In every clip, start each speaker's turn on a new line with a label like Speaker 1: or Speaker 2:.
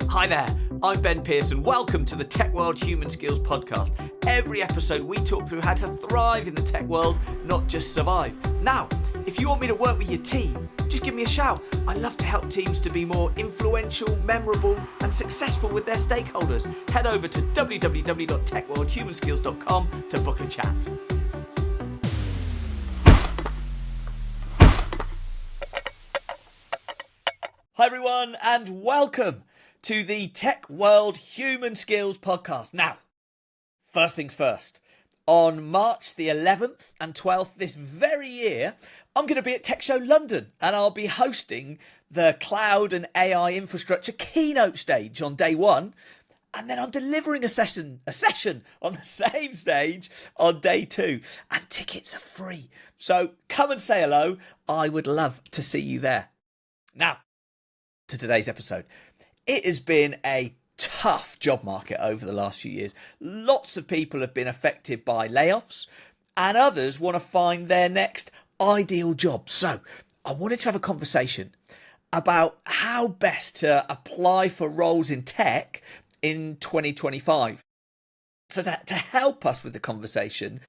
Speaker 1: Hi there, I'm Ben Pearson. Welcome to the Tech World Human Skills Podcast. Every episode we talk through how to thrive in the tech world, not just survive. Now, if you want me to work with your team, just give me a shout. I love to help teams to be more influential, memorable and successful with their stakeholders. Head over to www.techworldhumanskills.com to book a chat. Hi everyone and welcome to the Tech World Human Skills Podcast. Now, first things first, on March the 11th and 12th this very year, I'm going to be at Tech Show London and I'll be hosting the Cloud and AI Infrastructure keynote stage on day one. And then I'm delivering a session on the same stage on day two. And tickets are free. So come and say hello. I would love to see you there. Now, to today's episode. It has been a tough job market over the last few years. Lots of people have been affected by layoffs and others want to find their next ideal job. So I wanted to have a conversation about how best to apply for roles in tech in 2025. So to help us with the conversation,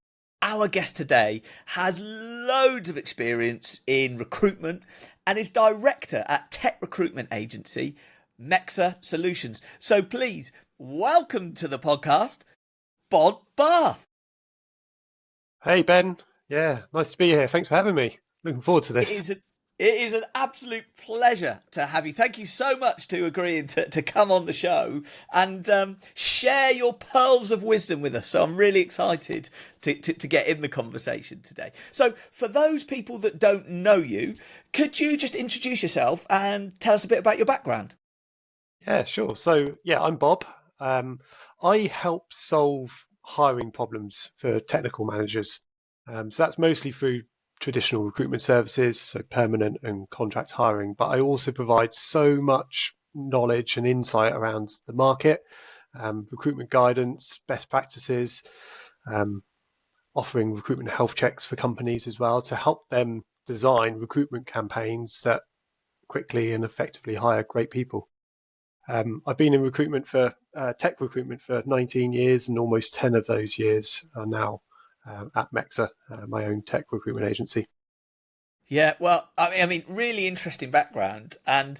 Speaker 1: our guest today has loads of experience in recruitment and is director at tech recruitment agency Mexa Solutions. So please welcome to the podcast, Bod Barth.
Speaker 2: Hey Ben, yeah, nice to be here. Thanks for having me. Looking forward to this.
Speaker 1: It is an absolute pleasure to have you. Thank you so much to agreeing to come on the show and share your pearls of wisdom with us. So I'm really excited to get in the conversation today. So for those people that don't know you, could you just introduce yourself and tell us a bit about your background?
Speaker 2: Yeah, sure. So yeah, I'm Bob. I help solve hiring problems for technical managers. So that's mostly through traditional recruitment services, so permanent and contract hiring. But I also provide so much knowledge and insight around the market, recruitment guidance, best practices, offering recruitment health checks for companies as well to help them design recruitment campaigns that quickly and effectively hire great people. I've been in recruitment for tech recruitment for 19 years, and almost 10 of those years are now at Mexa, my own tech recruitment agency.
Speaker 1: Yeah, well, I mean, really interesting background, and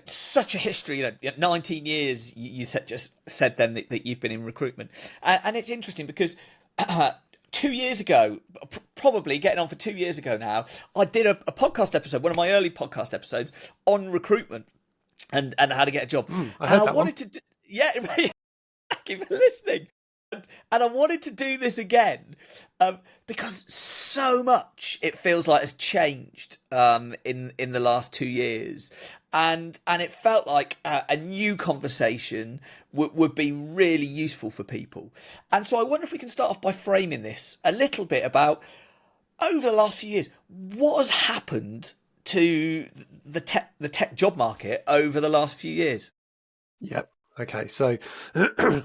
Speaker 1: such a history. 19 years. You just said then that you've been in recruitment, and it's interesting because 2 years ago, probably getting on for 2 years ago now, I did a podcast episode, one of my early podcast episodes on recruitment and how to get a job.
Speaker 2: I
Speaker 1: wanted to, thank you for listening. And I wanted to do this again because so much it feels like has changed in the last 2 years, and it felt like a new conversation would be really useful for people. And so I wonder if we can start off by framing this a little bit about over the last few years, what has happened to the tech job market over the last few years.
Speaker 2: Yep. Okay, so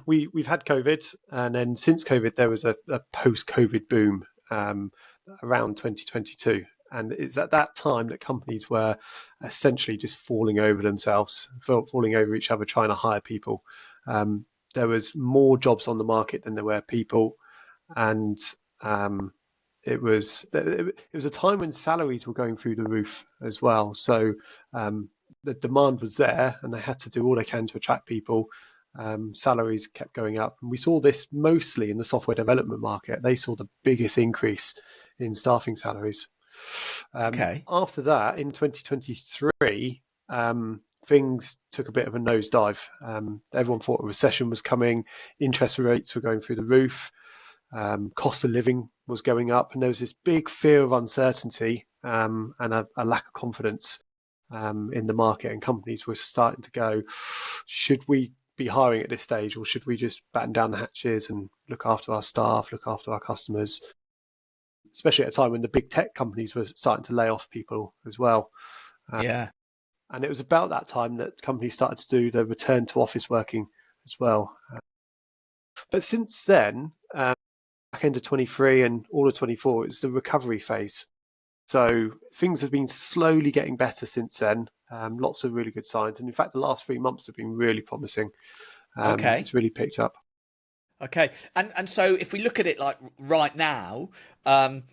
Speaker 2: we've had COVID, and then since COVID, there was a post-COVID boom around 2022. And it's at that time that companies were essentially just falling over themselves, falling over each other, trying to hire people. There was more jobs on the market than there were people. And it was a time when salaries were going through the roof as well. So the demand was there and they had to do all they can to attract people. Salaries kept going up. And we saw this mostly in the software development market. They saw the biggest increase in staffing salaries. After that, in 2023, things took a bit of a nosedive. Everyone thought a recession was coming. Interest rates were going through the roof. Cost of living was going up. And there was this big fear of uncertainty and a lack of confidence in the market, and companies were starting to go, should we be hiring at this stage, or should we just batten down the hatches and look after our staff, look after our customers, especially at a time when the big tech companies were starting to lay off people as well. And it was about that time that companies started to do the return to office working as well. But since then, back end of 23 and all of 24, it's the recovery phase. So things have been slowly getting better since then. Lots of really good signs. And in fact, the last 3 months have been really promising.
Speaker 1: Okay.
Speaker 2: It's really picked up.
Speaker 1: Okay. And so if we look at it like right now, um,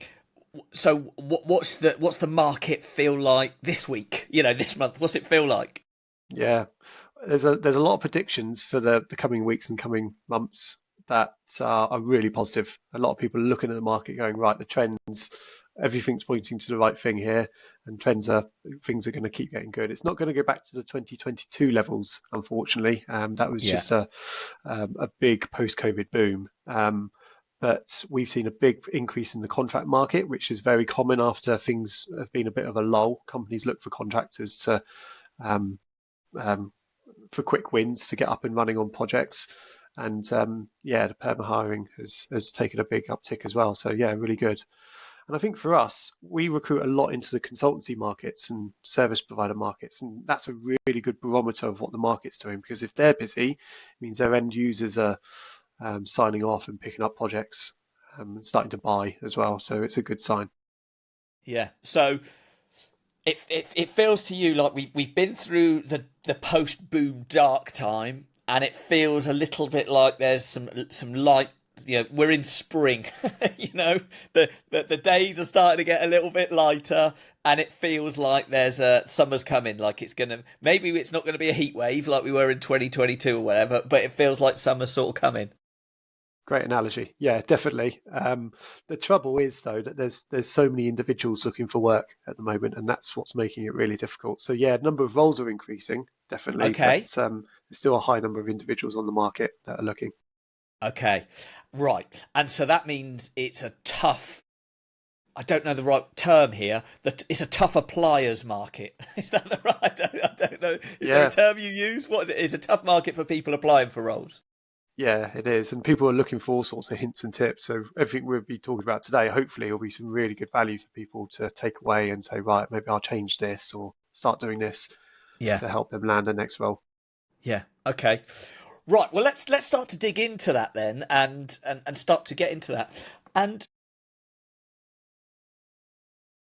Speaker 1: so what's the market feel like this week? This month. What's it feel like?
Speaker 2: Yeah, there's a lot of predictions for the coming weeks and coming months that are really positive. A lot of people are looking at the market going, right, the trends, everything's pointing to the right thing here, and things are going to keep getting good. It's not going to go back to the 2022 levels, unfortunately. That was
Speaker 1: Yeah.
Speaker 2: just a big post-COVID boom. But we've seen a big increase in the contract market, which is very common after things have been a bit of a lull. Companies look for contractors to um, um, for quick wins to get up and running on projects. And the perma hiring has taken a big uptick as well. So yeah, really good. And I think for us, we recruit a lot into the consultancy markets and service provider markets, and that's a really good barometer of what the market's doing. Because if they're busy, it means their end users are signing off and picking up projects and starting to buy as well. So it's a good sign.
Speaker 1: Yeah. So it feels to you like we've been through the post boom dark time, and it feels a little bit like there's some light. We're in spring. The days are starting to get a little bit lighter, and it feels like there's summer's coming. Like maybe it's not gonna be a heat wave like we were in 2022 or whatever, but it feels like summer's sort of coming.
Speaker 2: Great analogy. Yeah, definitely. The trouble is, though, that there's so many individuals looking for work at the moment, and that's what's making it really difficult. So yeah, number of roles are increasing, definitely, but
Speaker 1: Okay.
Speaker 2: there's still a high number of individuals on the market that are looking.
Speaker 1: Okay. Right. And so that means it's a tough. I don't know the right term here. That it's a tough appliers market. Is that the right? I don't know. Is there a
Speaker 2: Yeah,
Speaker 1: term you use? What is it? It's a tough market for people applying for roles.
Speaker 2: yeah, it is, and people are looking for all sorts of hints and tips. So everything we'll be talking about today, hopefully, will be some really good value for people to take away and say, right, maybe I'll change this or start doing this
Speaker 1: Yeah.
Speaker 2: to help them land the next role.
Speaker 1: Yeah. Okay. Right. Well, let's start to dig into that then, and start to get into that. And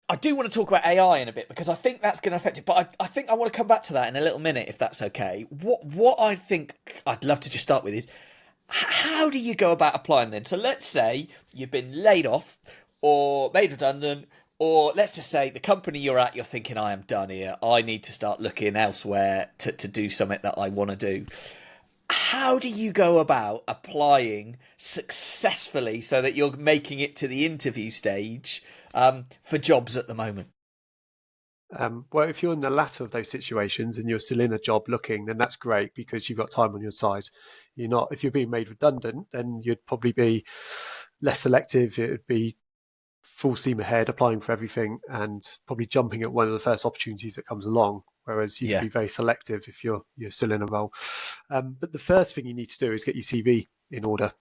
Speaker 1: I do want to talk about AI in a bit because I think that's going to affect it. But I think I want to come back to that in a little minute, if that's okay. What I think I'd love to just start with is how do you go about applying then? So let's say you've been laid off or made redundant, or let's just say the company you're at, you're thinking, I am done here. I need to start looking elsewhere to do something that I want to do. How do you go about applying successfully so that you're making it to the interview stage for jobs at the moment?
Speaker 2: Well, if you're in the latter of those situations and you're still in a job looking, then that's great because you've got time on your side. You're not, if you're being made redundant, then you'd probably be less selective. It would be full steam ahead, applying for everything and probably jumping at one of the first opportunities that comes along. Whereas you can
Speaker 1: Yeah.
Speaker 2: be very selective if you're still in a role. But the first thing you need to do is get your CV in order,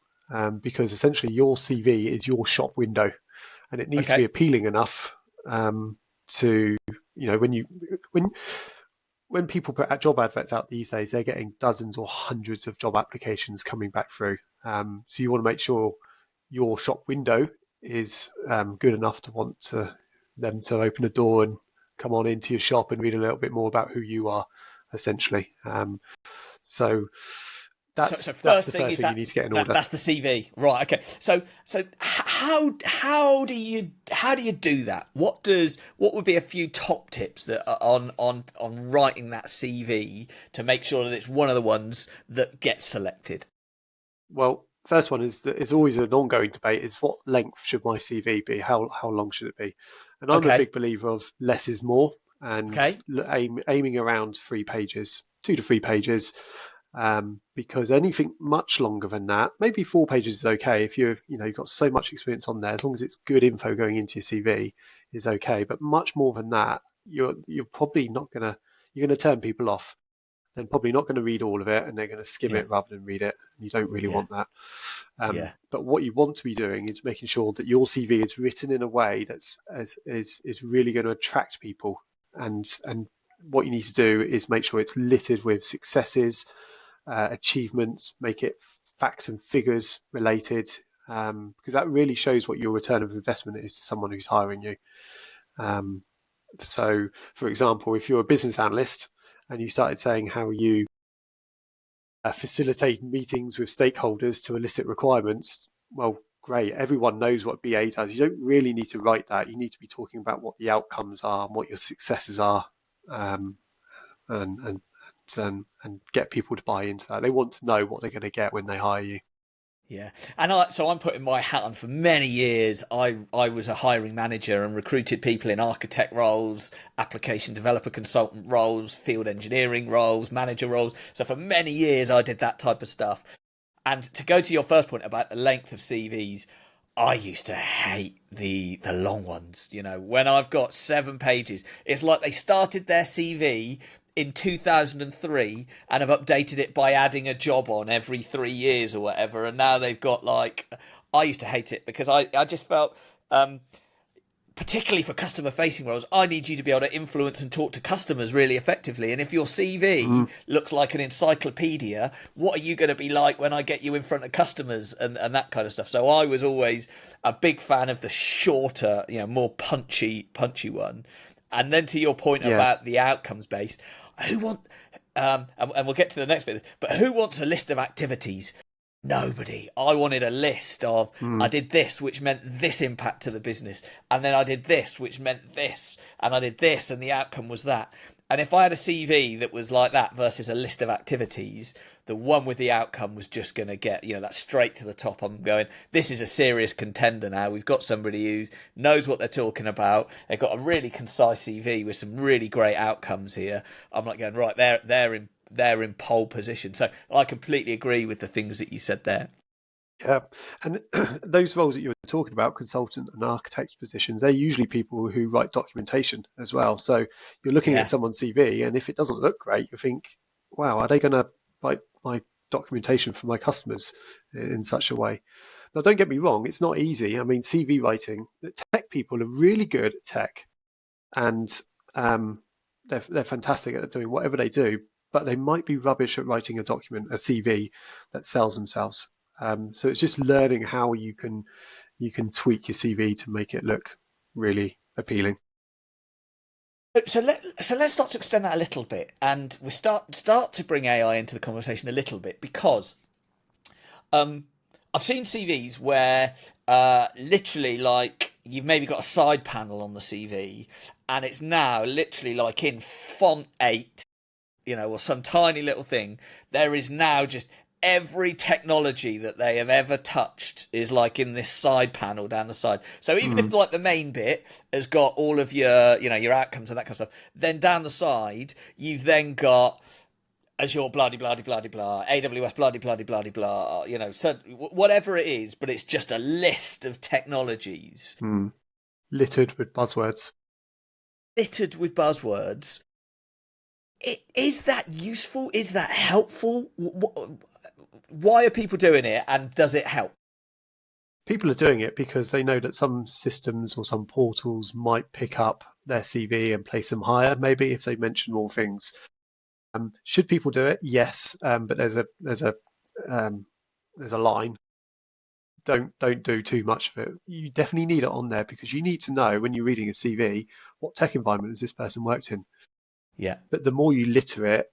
Speaker 2: because essentially your CV is your shop window, and it needs to be
Speaker 1: Okay.
Speaker 2: appealing enough to when when people put job adverts out these days, they're getting dozens or hundreds of job applications coming back through. So you want to make sure your shop window is good enough to want them to open a door and come on into your shop and read a little bit more about who you are, essentially. So
Speaker 1: So
Speaker 2: that's
Speaker 1: first
Speaker 2: the
Speaker 1: thing
Speaker 2: first
Speaker 1: is
Speaker 2: thing you need to get in order.
Speaker 1: that's the CV, right? Okay. So how do you do that? What would be a few top tips that are on writing that CV to make sure that it's one of the ones that gets selected?
Speaker 2: Well, first one is that it's always an ongoing debate: is what length should my CV be? How long should it be? And I'm a
Speaker 1: Okay.
Speaker 2: big believer of less is more, and
Speaker 1: Okay.
Speaker 2: aiming around 3 pages, 2 to 3 pages, because anything much longer than that, maybe 4 pages is okay if you've got so much experience on there. As long as it's good info going into your CV, is okay. But much more than that, you're probably not gonna you're gonna turn people off. They're probably not going to read all of it, and they're going to skim
Speaker 1: Yeah.
Speaker 2: it rather than read it. You don't really
Speaker 1: Yeah.
Speaker 2: want that.
Speaker 1: Yeah.
Speaker 2: But what you want to be doing is making sure that your CV is written in a way that's is really going to attract people. And what you need to do is make sure it's littered with successes, achievements, make it facts and figures related, because that really shows what your return of investment is to someone who's hiring you. Um, So, for example, if you're a business analyst and you started saying how you facilitate meetings with stakeholders to elicit requirements, well, great. Everyone knows what BA does. You don't really need to write that. You need to be talking about what the outcomes are and what your successes are, um, and, and and get people to buy into that. They want to know what they're going to get when they hire you.
Speaker 1: Yeah, and so I'm putting my hat on. For many years, I was a hiring manager and recruited people in architect roles, application developer consultant roles, field engineering roles, manager roles. So for many years, I did that type of stuff. And to go to your first point about the length of CVs, I used to hate the long ones. You know, when I've got 7 pages, it's like they started their CV in 2003 and have updated it by adding a job on every 3 years or whatever, and now they've got like, I used to hate it because I just felt, particularly for customer facing roles, I need you to be able to influence and talk to customers really effectively. And if your CV looks like an encyclopedia, what are you going to be like when I get you in front of customers and that kind of stuff? So I was always a big fan of the shorter, more punchy one. And then to your point
Speaker 2: Yeah,
Speaker 1: about the outcomes based, who want, and we'll get to the next bit, but who wants a list of activities? Nobody. I wanted a list of, I
Speaker 2: mm,
Speaker 1: did this, which meant this impact to the business, and then I did this, which meant this, and I did this, and the outcome was that. And if I had a CV that was like that versus a list of activities, the one with the outcome was just going to get, that straight to the top. I'm going, this is a serious contender now. We've got somebody who knows what they're talking about. They've got a really concise CV with some really great outcomes here. I'm like going, right, they're in pole position. So I completely agree with the things that you said there.
Speaker 2: yeah. And those roles that you were talking about, consultant and architect positions, they're usually people who write documentation as well. So you're looking at
Speaker 1: Yeah.
Speaker 2: someone's CV, and if it doesn't look great, you think, wow, are they going to write my documentation for my customers in such a way? Now, don't get me wrong, it's not easy. I mean, CV writing, the tech people are really good at tech, and um, they're fantastic at doing whatever they do, but they might be rubbish at writing a CV that sells themselves. So it's just learning how you can tweak your CV to make it look really appealing.
Speaker 1: So let's start to extend that a little bit, and we start to bring AI into the conversation a little bit because I've seen CVs where literally like you've maybe got a side panel on the CV, and it's now literally like in font 8, or some tiny little thing. There is now just every technology that they have ever touched is like in this side panel down the side. So even if
Speaker 2: Mm,
Speaker 1: like the main bit has got all of your outcomes and that kind of stuff, then down the side you've then got Azure blah blah blah blah blah, AWS blah blah blah blah, so whatever it is, but it's just a list of technologies
Speaker 2: mm. Littered with buzzwords.
Speaker 1: littered with buzzwords. Is that useful? Is that helpful? Why are people doing it, and does it help?
Speaker 2: People are doing it because they know that some systems or some portals might pick up their CV and place them higher, maybe if they mention more things. Should people do it? Yes, but um, there's a line. Don't do too much of it. You definitely need it on there because you need to know when you're reading a CV what tech environment has this person worked in.
Speaker 1: Yeah,
Speaker 2: But the more you litter it,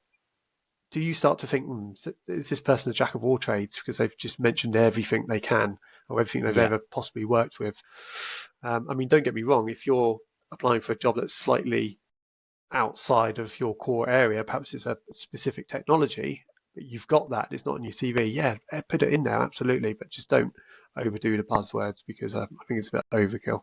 Speaker 2: do you start to think, is this person a jack of all trades because they've just mentioned everything they can or everything they've
Speaker 1: yeah,
Speaker 2: ever possibly worked with? I mean, don't get me wrong. If you're applying for a job that's slightly outside of your core area, perhaps it's a specific technology, but you've got that, it's not in your CV. Yeah, put it in there, absolutely, but just don't overdo the buzzwords because I think it's a bit overkill.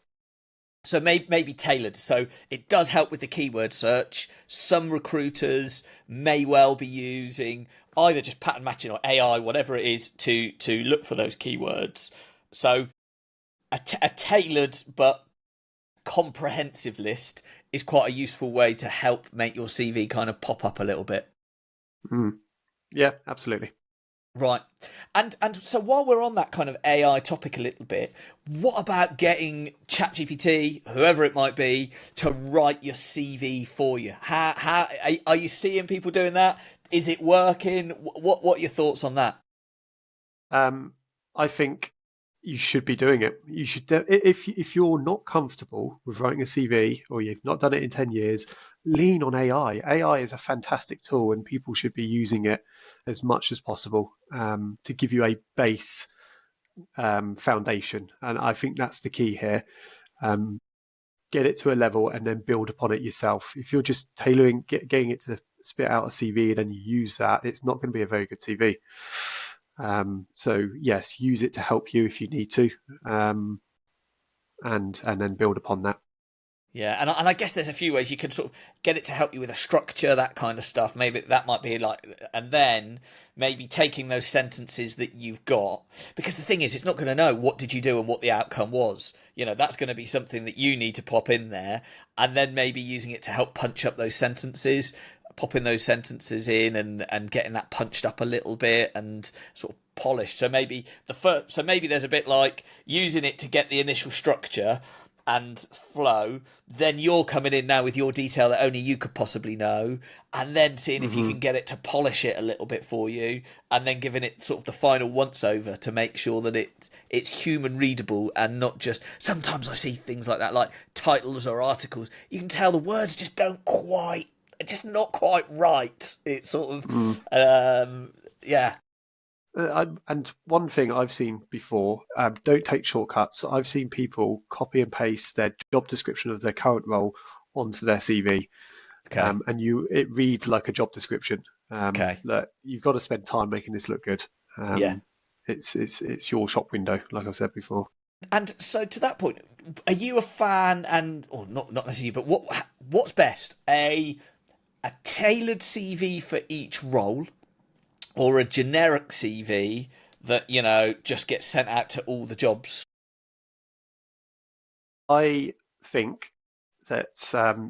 Speaker 1: so maybe tailored. So it does help with the keyword search. Some recruiters may well be using either just pattern matching or AI, whatever it is, to look for those keywords. So a tailored but comprehensive list is quite a useful way to help make your CV kind of pop up a little bit.
Speaker 2: Mm. Yeah, absolutely.
Speaker 1: Right. And so while we're on that kind of AI topic a little bit, what about getting ChatGPT, whoever it might be, to write your CV for you? How are you seeing people doing that? Is it working? What are your thoughts on that?
Speaker 2: Um, I think you should be doing it. You should, if you're not comfortable with writing a CV or you've not done it in 10 years, lean on AI. AI is a fantastic tool, and people should be using it as much as possible to give you a base foundation. And I think that's the key here. Um, get it to a level and then build upon it yourself. If you're just getting it to spit out a CV and then you use that, it's not going to be a very good CV. So yes, use it to help you if you need to, um, and then build upon that.
Speaker 1: Yeah, and I guess there's a few ways you can sort of get it to help you with a structure, that kind of stuff. Maybe that might be like, and then maybe taking those sentences that you've got, because the thing is, it's not going to know what did you do and what the outcome was. That's going to be something that you need to pop in there, and then maybe using it to help punch up those sentences, popping those sentences in and getting that punched up a little bit and sort of polished. So maybe there's a bit like using it to get the initial structure and flow, then you're coming in now with your detail that only you could possibly know, and then seeing if you
Speaker 2: Mm-hmm.
Speaker 1: can get it to polish it a little bit for you, and then giving it sort of the final once over to make sure that it's human readable and not just. Sometimes I see things like that, like titles or articles. You can tell the words just not quite right. It's sort
Speaker 2: Mm.
Speaker 1: of yeah.
Speaker 2: And one thing I've seen before, don't take shortcuts. I've seen people copy and paste their job description of their current role onto their CV,
Speaker 1: Okay.
Speaker 2: and it reads like a job description.
Speaker 1: Okay.
Speaker 2: That you've got to spend time making this look good.
Speaker 1: Yeah.
Speaker 2: It's your shop window, like I've said before.
Speaker 1: And so to that point, are you a fan or not necessarily, but what's best? A tailored CV for each role, or a generic CV that, just gets sent out to all the jobs?
Speaker 2: I think that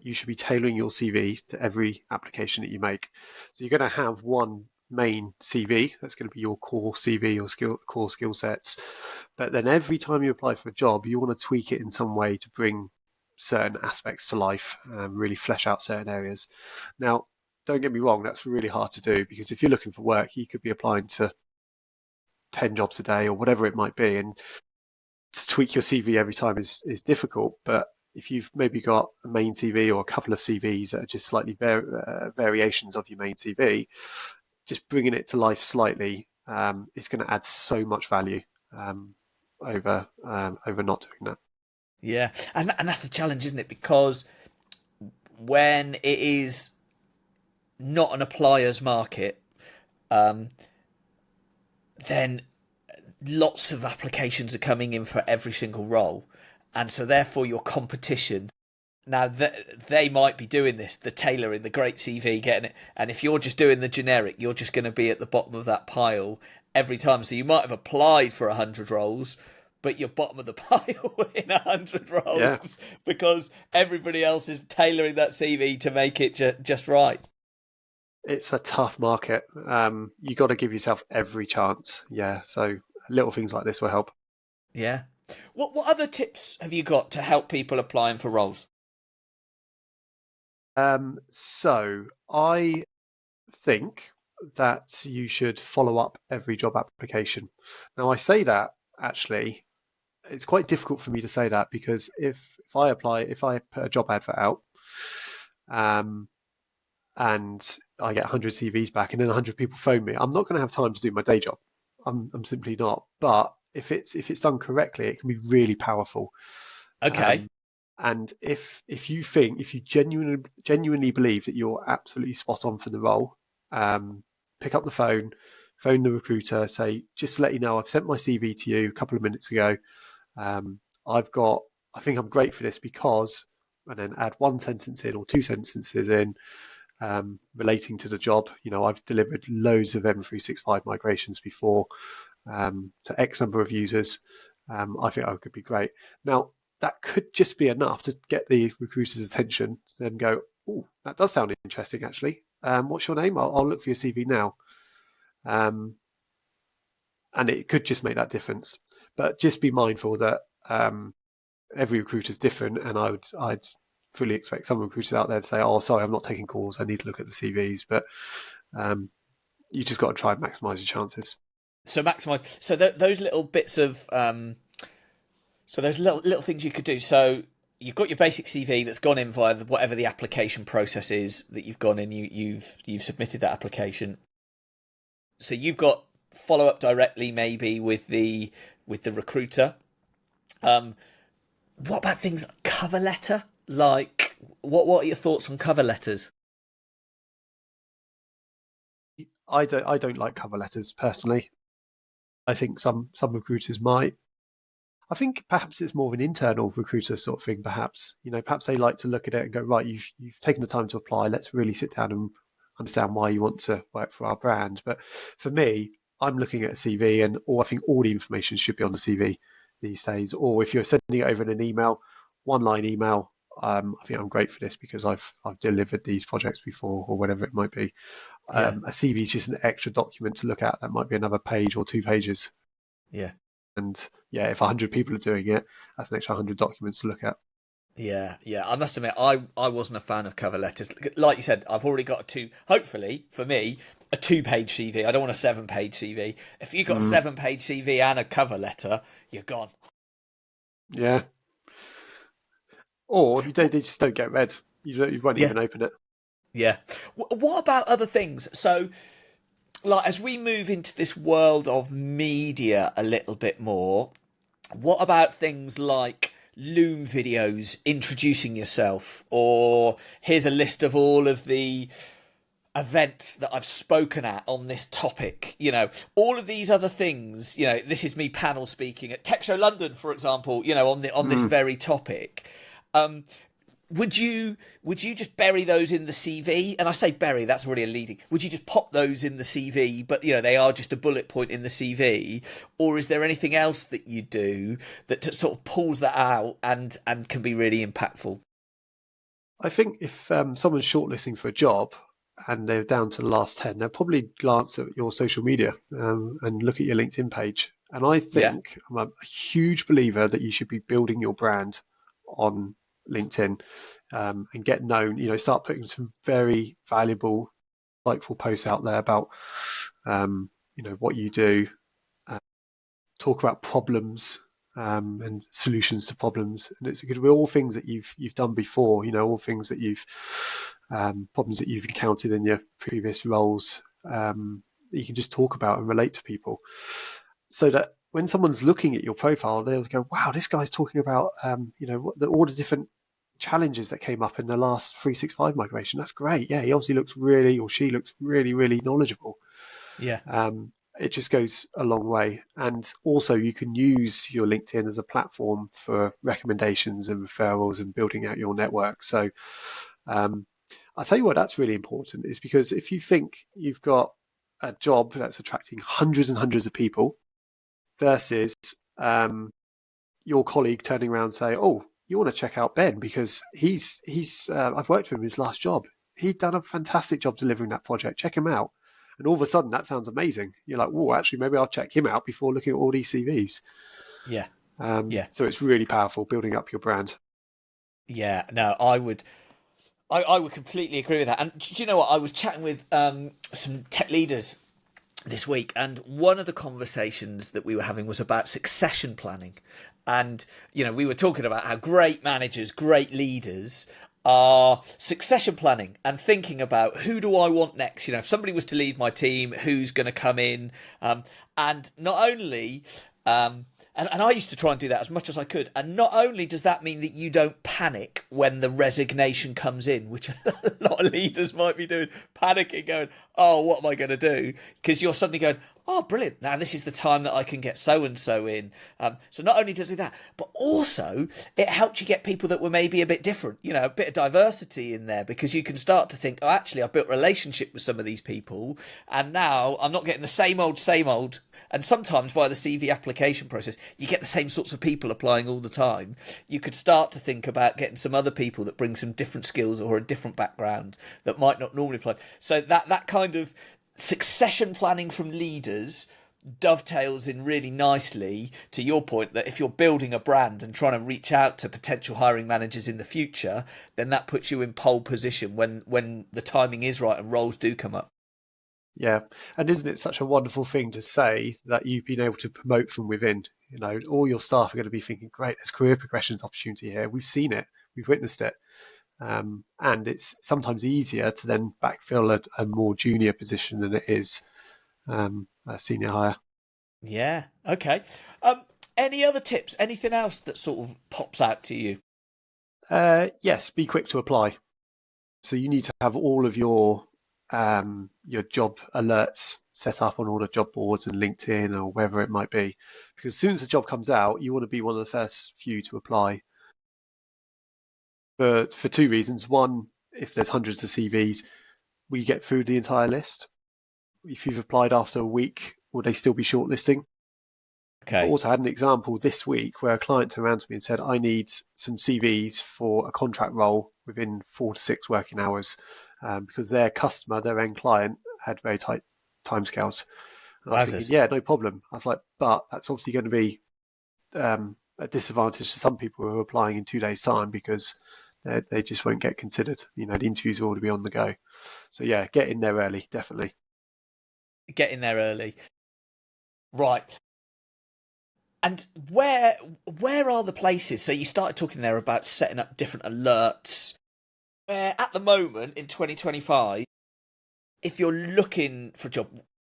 Speaker 2: you should be tailoring your CV to every application that you make. So you're going to have one main CV that's going to be your core CV, your core skill sets. But then every time you apply for a job, you want to tweak it in some way to bring certain aspects to life, really flesh out certain areas. Now, don't get me wrong, that's really hard to do, because if you're looking for work, you could be applying to 10 jobs a day or whatever it might be. And to tweak your CV every time is difficult. But if you've maybe got a main CV or a couple of CVs that are just slightly variations of your main CV, just bringing it to life slightly is going to add so much value over not doing that.
Speaker 1: Yeah, and that's the challenge, isn't it? Because when it is not an appliers market, then lots of applications are coming in for every single role, and so therefore your competition. Now they might be doing this, the tailoring, the great CV, getting it, and if you're just doing the generic, you're just going to be at the bottom of that pile every time. So you might have applied for 100 roles, but you're bottom of the pile in 100 roles
Speaker 2: Yeah,
Speaker 1: because everybody else is tailoring that CV to make it just right.
Speaker 2: it's a tough market. You got to give yourself every chance. Yeah, so little things like this will help.
Speaker 1: Yeah. What other tips have you got to help people applying for roles?
Speaker 2: So I think that you should follow up every job application. Now, I say that actually, it's quite difficult for me to say that, because if I put a job advert out, um, and I get 100 CVs back, and then 100 people phone me, I'm not going to have time to do my day job. I'm simply not. But if it's done correctly, it can be really powerful.
Speaker 1: Okay.
Speaker 2: Um, and if you genuinely believe that you're absolutely spot on for the role, pick up the phone the recruiter, say, just to let you know, I've sent my CV to you a couple of minutes ago. Um, I've got, I think I'm great for this because, and then add one sentence in or two sentences in, relating to the job. I've delivered loads of M365 migrations before, to X number of users. I think I could be great. Now, that could just be enough to get the recruiter's attention to then go, oh, that does sound interesting, actually. What's your name? I'll look for your CV now. Um, and it could just make that difference. But just be mindful that every recruiter is different, and I'd fully expect some recruiters out there to say, "Oh, sorry, I'm not taking calls. I need to look at the CVs." But um, you just got to try and maximise your chances.
Speaker 1: So maximise. So those little bits of so those little things you could do. So you've got your basic CV that's gone in via whatever the application process is that you've gone in. You've submitted that application. So you've got follow up directly maybe with the recruiter. What about things like cover letter? Like what are your thoughts on cover letters?
Speaker 2: I don't like cover letters personally. I think some recruiters might. I think perhaps it's more of an internal recruiter sort of thing. Perhaps perhaps they like to look at it and go, right, you've taken the time to apply. Let's really sit down and understand why you want to work for our brand. But for me, I'm looking at a CV, and I think all the information should be on the CV these days. Or if you're sending it over in an email, one line email. I think I'm great for this because I've delivered these projects before, or whatever it might be.
Speaker 1: Yeah,
Speaker 2: A CV is just an extra document to look at. That might be another page or 2 pages.
Speaker 1: yeah.
Speaker 2: And yeah, if 100 people are doing it, that's an extra 100 documents to look at.
Speaker 1: Yeah, yeah. I must admit, I wasn't a fan of cover letters. Like you said, I've already got hopefully for me, a 2 page CV. I don't want a 7 page CV. If you've got a
Speaker 2: Mm,
Speaker 1: 7 page CV and a cover letter, you're gone.
Speaker 2: yeah. Or they just don't get read. You won't
Speaker 1: Yeah,
Speaker 2: even open it.
Speaker 1: yeah. What about other things? So, like, as we move into this world of media a little bit more, what about things like Loom videos introducing yourself, or here's a list of all of the events that I've spoken at on this topic, all of these other things, this is me panel speaking at Tech Show London, for example, on this
Speaker 2: Mm.
Speaker 1: very topic. Um, would you just bury those in the CV? And I say bury, that's really a leading. Would you just pop those in the CV, but they are just a bullet point in the CV, or is there anything else that you do that sort of pulls that out and can be really impactful?
Speaker 2: I think if someone's shortlisting for a job and they're down to the last 10, they'll probably glance at your social media and look at your LinkedIn page. And I
Speaker 1: Yeah,
Speaker 2: think I'm a huge believer that you should be building your brand on LinkedIn and get known. Start putting some very valuable, insightful posts out there about what you do. Uh, Talk about problems and solutions to problems, and it's because we're all things that you've done before. All things that you've problems that you've encountered in your previous roles. That you can just talk about and relate to people, so that when someone's looking at your profile, they'll go, "Wow, this guy's talking about all the different challenges that came up in the last 365 migration. That's great. Yeah, he obviously looks really, or she looks really, really knowledgeable."
Speaker 1: yeah,
Speaker 2: It just goes a long way. And also, you can use your LinkedIn as a platform for recommendations and referrals and building out your network. So, um, I'll tell you what, that's really important is because if you think you've got a job that's attracting hundreds and hundreds of people versus your colleague turning around and say, "Oh, you want to check out Ben because he's I've worked for him in his last job. He'd done a fantastic job delivering that project. Check him out." And all of a sudden, that sounds amazing. You're like, "Whoa, actually, maybe I'll check him out before looking at all these CVs."
Speaker 1: yeah, yeah,
Speaker 2: So it's really powerful building up your brand.
Speaker 1: yeah. No, I would completely agree with that. And do you know what? I was chatting with some tech leaders this week, and one of the conversations that we were having was about succession planning. And we were talking about how great managers, great leaders are succession planning and thinking about who do I want next. If somebody was to leave my team, who's going to come in, and not only and I used to try and do that as much as I could. And not only does that mean that you don't panic when the resignation comes in, which a lot of leaders might be doing, panicking, going, "Oh, what am I going to do?" Because you're suddenly going, "Oh, brilliant. Now this is the time that I can get so-and-so in." So not only does it that, but also it helps you get people that were maybe a bit different, a bit of diversity in there, because you can start to think, "Oh, actually, I've built a relationship with some of these people. And now I'm not getting the same old. And sometimes via the CV application process, you get the same sorts of people applying all the time. You could start to think about getting some other people that bring some different skills or a different background that might not normally apply." So that kind of succession planning from leaders dovetails in really nicely to your point that if you're building a brand and trying to reach out to potential hiring managers in the future, then that puts you in pole position when the timing is right and roles do come up.
Speaker 2: Yeah, and isn't it such a wonderful thing to say that you've been able to promote from within? You know, all your staff are going to be thinking, "Great, there's career progressions opportunity here. We've seen it, we've witnessed it," and it's sometimes easier to then backfill a more junior position than it is a senior hire.
Speaker 1: Yeah. Okay. Any other tips? Anything else that sort of pops out to you?
Speaker 2: Yes, be quick to apply. So you need to have all of your job alerts set up on all the job boards and LinkedIn or wherever it might be, because as soon as the job comes out, you want to be one of the first few to apply for two reasons. One, if there's hundreds of CVs, we get through the entire list. If you've applied after a week, will they still be shortlisting? But
Speaker 1: Okay.
Speaker 2: also I had an example this week where a client turned around to me and said, I need some CVs for a contract role within 4 to 6 working hours because their customer, their end client, had very tight timescales. And I was thinking,
Speaker 1: Wowzers.
Speaker 2: yeah, no problem. I was like, but that's obviously going to be a disadvantage to some people who are applying in 2 days' time because they just won't get considered. You know, the interviews will already be on the go. So yeah, get in there early, definitely.
Speaker 1: Get in there early. Right. And where are the places? So you started talking there about setting up different alerts. Where at the moment in 2025, if you're looking for a job,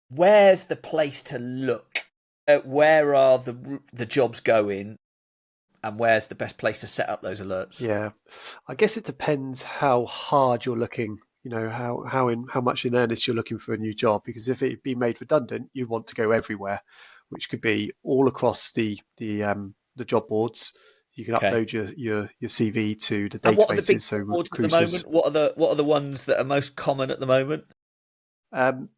Speaker 1: where's the place to look? Where are the jobs going, and where's the best place to set up those alerts?
Speaker 2: Yeah, I guess it depends how hard you're looking. You know how much in earnest you're looking for a new job. Because if it'd be made redundant, you want to go everywhere, which could be all across the job boards. You can
Speaker 1: Okay.
Speaker 2: upload your CV to the
Speaker 1: And what are the big
Speaker 2: databases, so
Speaker 1: boards at the
Speaker 2: recruiters.
Speaker 1: moment? What are the ones that are most common at the moment?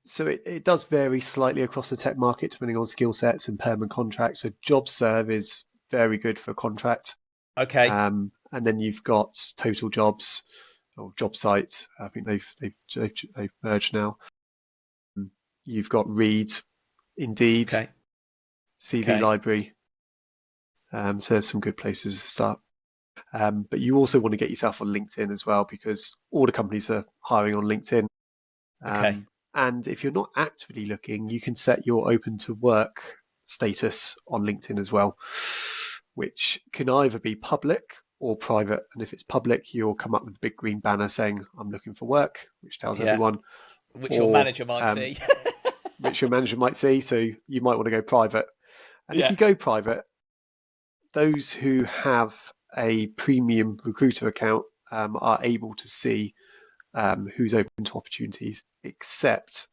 Speaker 2: So it does vary slightly across the tech market depending on skill sets and permanent contracts. So JobServe is very good for contract.
Speaker 1: Okay.
Speaker 2: And then you've got Total Jobs or Job Site. I think they've merged now. You've got Reed, Indeed,
Speaker 1: Okay.
Speaker 2: CV
Speaker 1: Okay.
Speaker 2: Library. So there's some good places to start. But you also want to get yourself on LinkedIn as well because all the companies are hiring on LinkedIn.
Speaker 1: Okay.
Speaker 2: And if you're not actively looking, you can set your open to work status on LinkedIn as well, which can either be public or private. And if it's public, you'll come up with a big green banner saying, I'm looking for work, which tells
Speaker 1: Yeah.
Speaker 2: everyone,
Speaker 1: Which your
Speaker 2: or
Speaker 1: manager might see.
Speaker 2: which your manager might see. So you might want to go private. And if
Speaker 1: Yeah.
Speaker 2: you go private, those who have a premium recruiter account are able to see who's open to opportunities, except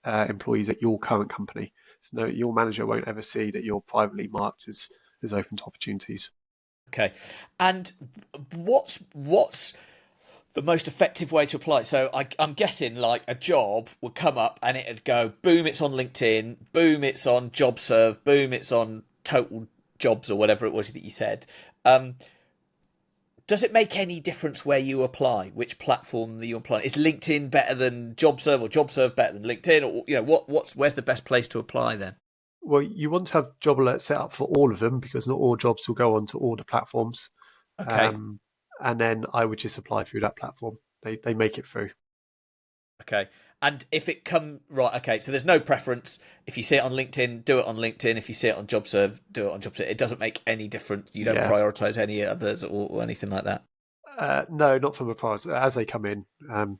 Speaker 2: employees at your current company. So no, your manager won't ever see that you're privately marked as open to opportunities.
Speaker 1: Okay. And what's the most effective way to apply it? So I'm guessing like a job would come up and it'd go boom, it's on LinkedIn, boom, it's on JobServe, boom, it's on Total Jobs or whatever it was that you said. Um, does it make any difference where you apply, which platform that you apply? Is LinkedIn better than JobServe or JobServe better than LinkedIn? Or where's the best place to apply then?
Speaker 2: Well, you want to have job alerts set up for all of them because not all jobs will go onto all the platforms.
Speaker 1: Okay.
Speaker 2: Um, and then I would just apply through that platform. They make it through.
Speaker 1: Okay. And if it come right, okay, so there's no preference. If you see it on LinkedIn, do it on LinkedIn. If you see it on JobServe, do it on JobServe. It doesn't make any difference. You don't
Speaker 2: Yeah.
Speaker 1: prioritize any others or anything like that.
Speaker 2: No, not from a priority. As they come in,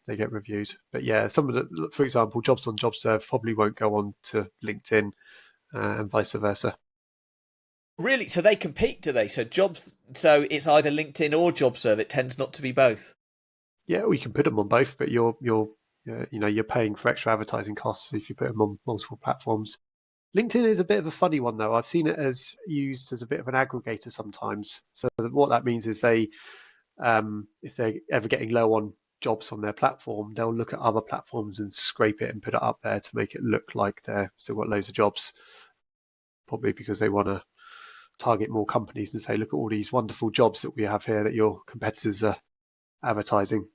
Speaker 2: they get reviewed. But yeah, some of the, for example, jobs on JobServe probably won't go on to LinkedIn and vice versa.
Speaker 1: Really? So they compete, do they? So it's either LinkedIn or JobServe. It tends not to be both.
Speaker 2: Yeah, we can put them on both, but you're paying for extra advertising costs if you put them on multiple platforms. LinkedIn is a bit of a funny one though. I've seen it as used as a bit of an aggregator sometimes. So what that means is if they're ever getting low on jobs on their platform, they'll look at other platforms and scrape it and put it up there to make it look like they're still got loads of jobs. Probably because they want to target more companies and say, look at all these wonderful jobs that we have here that your competitors are advertising.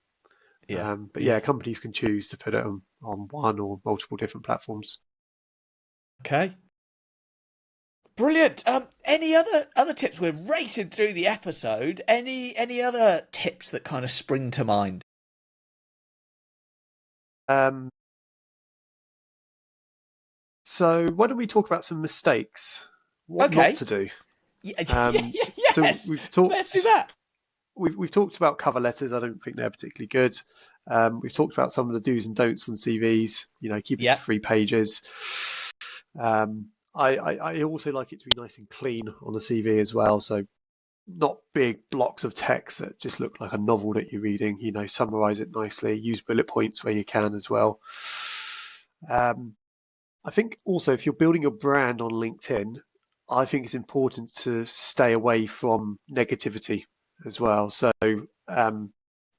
Speaker 1: Yeah.
Speaker 2: But yeah,
Speaker 1: Yeah.
Speaker 2: companies can choose to put it on one or multiple different platforms.
Speaker 1: Okay. Brilliant. Any other tips? We're racing through the episode. Any other tips that kind of spring to mind?
Speaker 2: Um, So why don't we talk about some mistakes? What not
Speaker 1: Okay.
Speaker 2: to do?
Speaker 1: Yeah,
Speaker 2: So
Speaker 1: yes. Let's do that.
Speaker 2: we've talked about cover letters. I don't think they're particularly good. We've talked about some of the do's and don'ts on CVs. Keep it to
Speaker 1: Yeah.
Speaker 2: 3 pages. I also like it to be nice and clean on the CV as well. So not big blocks of text that just look like a novel that you're reading. Summarize it nicely. Use bullet points where you can as well. I think also if you're building your brand on LinkedIn, I think it's important to stay away from negativity as well. So um,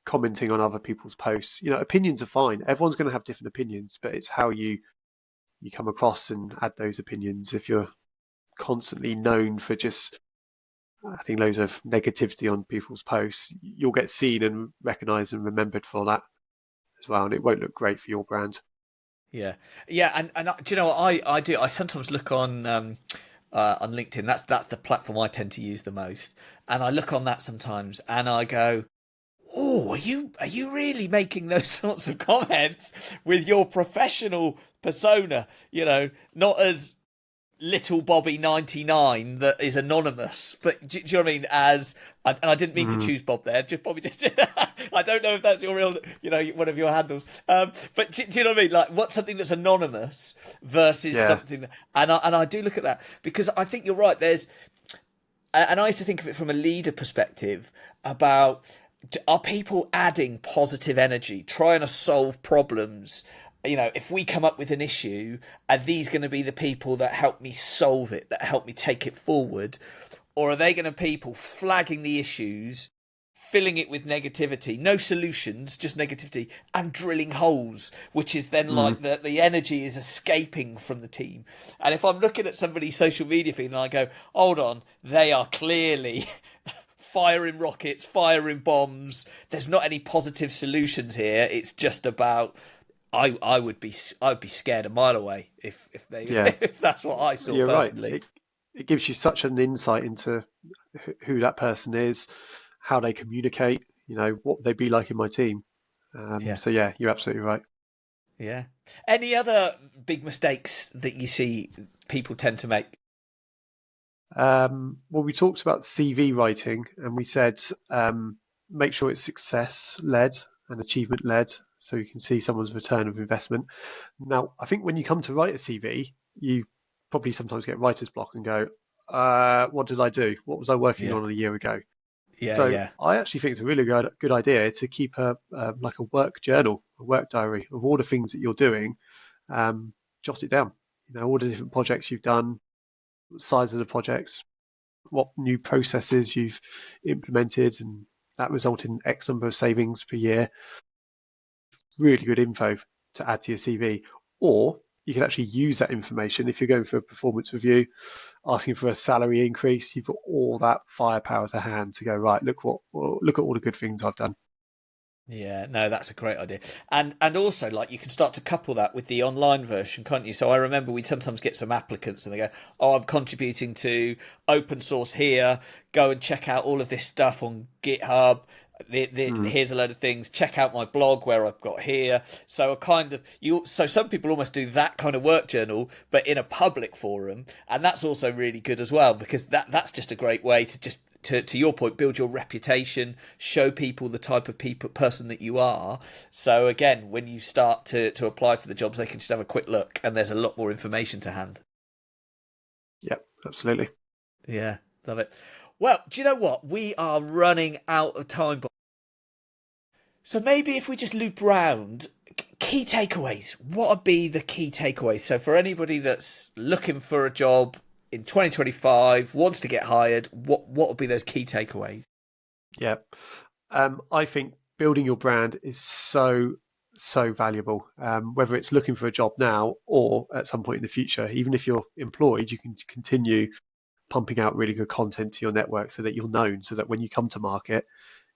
Speaker 2: commenting on other people's posts, opinions are fine. Everyone's going to have different opinions, but it's how you come across and add those opinions. If you're constantly known for just adding loads of negativity on people's posts, you'll get seen and recognized and remembered for that as well, and it won't look great for your brand.
Speaker 1: Yeah, yeah, and do you know what I do? I sometimes look on LinkedIn. That's the platform I tend to use the most, and I look on that sometimes, and I go, "Oh, are you really making those sorts of comments with your professional persona? Not as little Bobby 99 that is anonymous, but do you know what I mean? And I didn't mean to
Speaker 2: Mm,
Speaker 1: choose Bob there, just Bobby just I don't know if that's your real, one of your handles. But do you know what I mean? Like, what's something that's anonymous versus
Speaker 2: yeah,
Speaker 1: something that, and I do look at that because I think you're right. And I used to think of it from a leader perspective about, are people adding positive energy, trying to solve problems? If we come up with an issue, are these going to be the people that help me solve it, that help me take it forward? Or are they going to people flagging the issues, filling it with negativity, no solutions, just negativity, and drilling holes, which is then
Speaker 2: mm,
Speaker 1: like the energy is escaping from the team. And if I'm looking at somebody's social media feed and I go, hold on, they are clearly firing rockets, firing bombs. There's not any positive solutions here. It's just about, I'd be scared a mile away if they
Speaker 2: yeah.
Speaker 1: if that's what I saw
Speaker 2: You're right.
Speaker 1: personally.
Speaker 2: It gives you such an insight into who that person is, how they communicate, what would they be like in my team.
Speaker 1: Yeah,
Speaker 2: So yeah, you're absolutely right.
Speaker 1: yeah. Any other big mistakes that you see people tend to make?
Speaker 2: Well, we talked about CV writing, and we said make sure it's success led and achievement led, so you can see someone's return of investment. Now, I think when you come to write a CV, you probably sometimes get writer's block and go, "What did I do? What was I working
Speaker 1: Yeah,
Speaker 2: on a year ago?"
Speaker 1: yeah,
Speaker 2: So
Speaker 1: yeah,
Speaker 2: I actually think it's a really good idea to keep a like a work journal, a work diary of all the things that you're doing. Um, Jot it down. All the different projects you've done, size of the projects, what new processes you've implemented, and that resulted in X number of savings per year. Really good info to add to your CV. Or you can actually use that information if you're going for a performance review, asking for a salary increase. You've got all that firepower to hand to go, right, look at all the good things I've done.
Speaker 1: yeah. No, that's a great idea. And also, like, you can start to couple that with the online version, can't you? So I remember we sometimes get some applicants and they go, "Oh, I'm contributing to open source here. Go and check out all of this stuff on GitHub.
Speaker 2: Mm,
Speaker 1: Here's a load of things. Check out my blog where I've got here." So a kind of you. So some people almost do that kind of work journal, but in a public forum, and that's also really good as well because that's just a great way to just, to your point, build your reputation, show people the type of person that you are. So again, when you start to apply for the jobs, they can just have a quick look, and there's a lot more information to hand.
Speaker 2: yeah, absolutely.
Speaker 1: Yeah, love it. Well, do you know what? We are running out of time, so maybe if we just loop round, key takeaways. What would be the key takeaways? So for anybody that's looking for a job in 2025, wants to get hired, what would be those key takeaways?
Speaker 2: Yeah. I think building your brand is so valuable. Whether it's looking for a job now or at some point in the future, even if you're employed, you can continue pumping out really good content to your network so that you're known, so that when you come to market,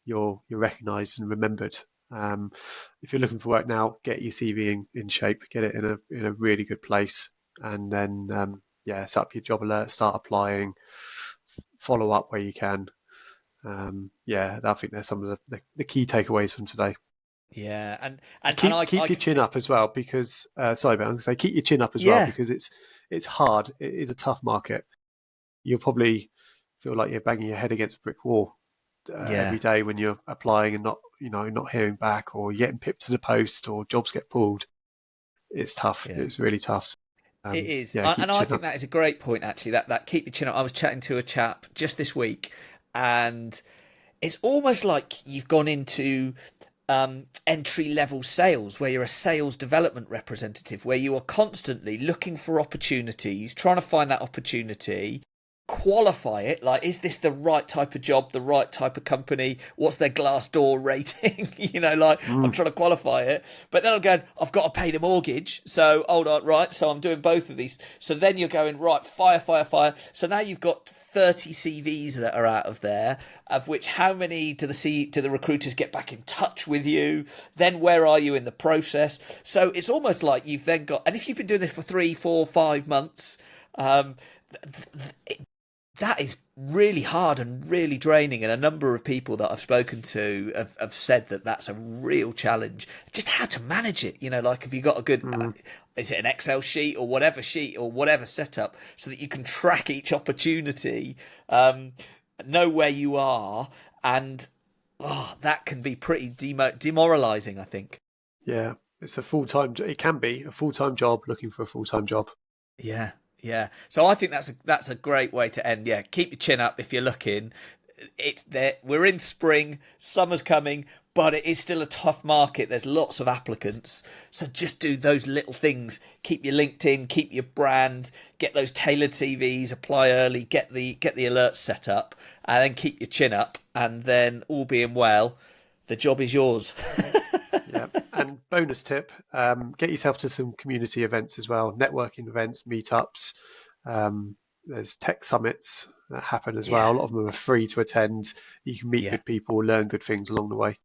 Speaker 2: you're recognised and remembered. Um, if you're looking for work now, get your CV in shape, get it in a really good place, and then yeah, set up your job alert, start applying, follow up where you can. Yeah, I think they're some of the key takeaways from today.
Speaker 1: Yeah, and
Speaker 2: Keep
Speaker 1: I
Speaker 2: your chin up as well, because sorry, but I was going to say keep your chin up as well,
Speaker 1: yeah,
Speaker 2: because it's hard. It is a tough market. You'll probably feel like you're banging your head against a brick wall
Speaker 1: yeah,
Speaker 2: every day when you're applying and not hearing back, or you're getting pipped to the post, or jobs get pulled. It's tough.
Speaker 1: yeah.
Speaker 2: It's really tough.
Speaker 1: It is,
Speaker 2: Yeah, keep
Speaker 1: and I
Speaker 2: your chin
Speaker 1: think
Speaker 2: up.
Speaker 1: that is a great point. Actually, that keep your chin up. I was chatting to a chap just this week, and it's almost like you've gone into entry level sales, where you're a sales development representative, where you are constantly looking for opportunities, trying to find that opportunity, qualify it. Like, is this the right type of job, the right type of company? What's their Glassdoor rating? Like, I'm
Speaker 2: Mm,
Speaker 1: trying to qualify it, but then I'm going, I've got to pay the mortgage. So hold on, right? So I'm doing both of these. So then you're going, right, fire, fire, fire. So now you've got 30 CVs that are out of there, of which how many do the recruiters get back in touch with you? Then where are you in the process? So it's almost like you've then got, and if you've been doing this for 3, 4, 5 months, that is really hard and really draining. And a number of people that I've spoken to have said that that's a real challenge. Just how to manage it. Like, have you got a good,
Speaker 2: mm.
Speaker 1: is it an Excel sheet or whatever setup, so that you can track each opportunity, know where you are, and that can be pretty demoralizing, I think.
Speaker 2: Yeah, it's a full time. It can be a full time job looking for a full time job.
Speaker 1: Yeah, yeah. So I think that's a great way to end. Yeah, keep your chin up if you're looking. It's there. We're in spring, summer's coming, but it is still a tough market. There's lots of applicants, so just do those little things. Keep your LinkedIn, keep your brand, get those tailored CVs, apply early, get the alerts set up, and then keep your chin up. And then, all being well, the job is yours.
Speaker 2: Yeah. And bonus tip, get yourself to some community events as well, networking events, meetups. There's tech summits that happen as well.
Speaker 1: Yeah,
Speaker 2: A lot of them are free to attend. You can meet
Speaker 1: yeah.
Speaker 2: good people, learn good things along the way.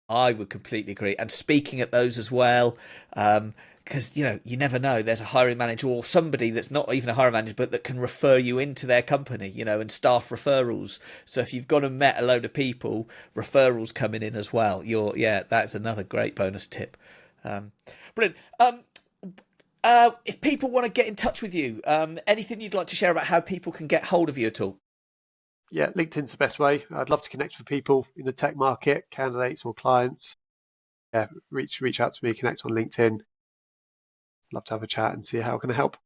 Speaker 1: I would completely agree. And speaking at those as well, because you never know. There's a hiring manager or somebody that's not even a hiring manager, but that can refer you into their company. And staff referrals. So if you've gone and met a load of people, referrals coming in as well. That's another great bonus tip. Brilliant. If people want to get in touch with you, anything you'd like to share about how people can get hold of you at all?
Speaker 2: Yeah, LinkedIn's the best way. I'd love to connect with people in the tech market, candidates or clients. Yeah, reach out to me, connect on LinkedIn. Love to have a chat and see how I can help.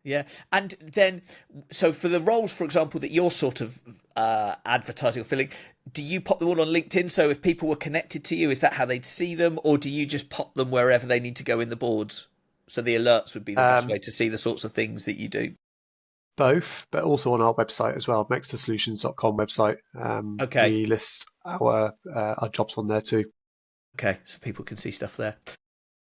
Speaker 1: Yeah, and then, so for the roles, for example, that you're sort of advertising or filling, do you pop them all on LinkedIn? So if people were connected to you, is that how they'd see them, or do you just pop them wherever they need to go in the boards? So the alerts would be the best way to see the sorts of things that you do.
Speaker 2: Both, but also on our website as well, mextersolutions.com website.
Speaker 1: Okay,
Speaker 2: We list our jobs on there too.
Speaker 1: okay, so people can see stuff there.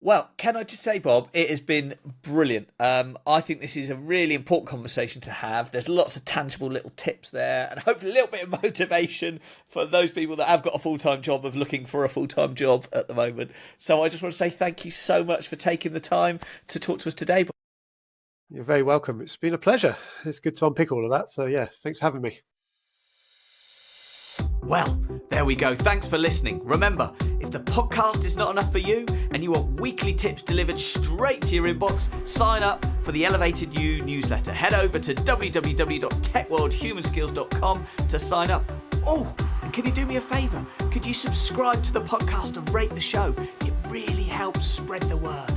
Speaker 1: Well, can I just say, Bob, it has been brilliant. I think this is a really important conversation to have. There's lots of tangible little tips there, and hopefully a little bit of motivation for those people that have got a full-time job of looking for a full-time job at the moment. So I just want to say thank you so much for taking the time to talk to us today, Bob.
Speaker 2: You're very welcome. It's been a pleasure. It's good to unpick all of that. So yeah, thanks for having me.
Speaker 1: Well, there we go. Thanks for listening. Remember, if the podcast is not enough for you and you want weekly tips delivered straight to your inbox, sign up for the Elevated You newsletter. Head over to www.techworldhumanskills.com to sign up. Oh, and can you do me a favour? Could you subscribe to the podcast and rate the show? It really helps spread the word.